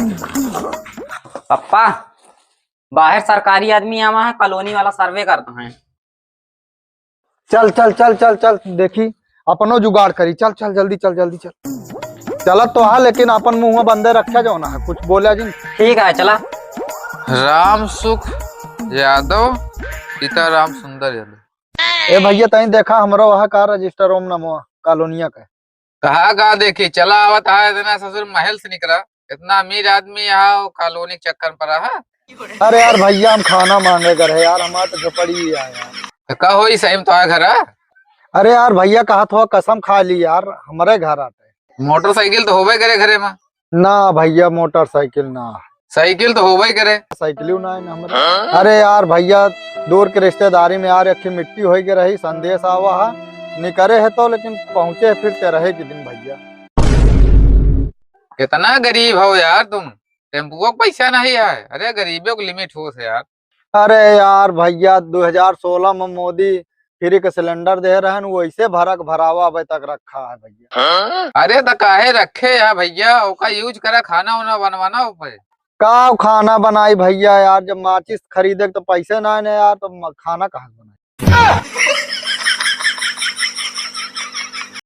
पप्पा, बाहर सरकारी आदमी आवा है, कॉलोनी वाला सर्वे करता है। चल चल चल चल चल देखी अपनो जुगाड़ करी। चल चल जल्दी चल जल्दी चल। चलत तो हाँ, लेकिन अपन मुंह बंदे रखा जाओ ना, कुछ बोला जी। ठीक है चला। राम सुख यादव, पिता राम सुंदर यादव। ए भैया तई देखा हमरो वहाँ का रजिस्टर ओम नमो कॉलोनिया का। कहा देखी चला आवत है, इतना ससुर महल से निकला, इतना अमीर आदमी यहाँ कॉलोनी के चक्कर पर रहा। अरे यार भैया हम खाना मांगे कर है यार, हमारा तो झोपड़ी ही है यार। कहो ही सही में तो आ घर है। अरे यार भैया कहा थोड़ा कसम खा ली यार, हमारे घर आते। मोटरसाइकिल तो होबे करे घरे में। ना भैया मोटरसाइकिल ना, साइकिल तो होबे करे। साइकिल ना है ना हमारे। अरे यार भैया दूर के रिश्तेदारी में यार अखी मिट्टी हो गई रही, संदेश आवा है निकरे है तो, लेकिन पहुंचे फिर रहे कि दिन भैया। कितना गरीब हो यार तुम, टेम्पुओ का पैसा नहीं है। अरे गरीबों की लिमिट हो से यार। अरे यार भैया 2016 में मोदी फ्री के सिलेंडर दे रहे हैं, वैसे भरावा अभी तक रखा है भैया। अरे तो काहे रखे यार भैया, ओका यूज करा, खाना वाना बनवाना हो पे। का खाना बनाई भैया यार, जब माचिस खरीदे तो पैसे ना है यार, तो खाना कहाँ से बनाई।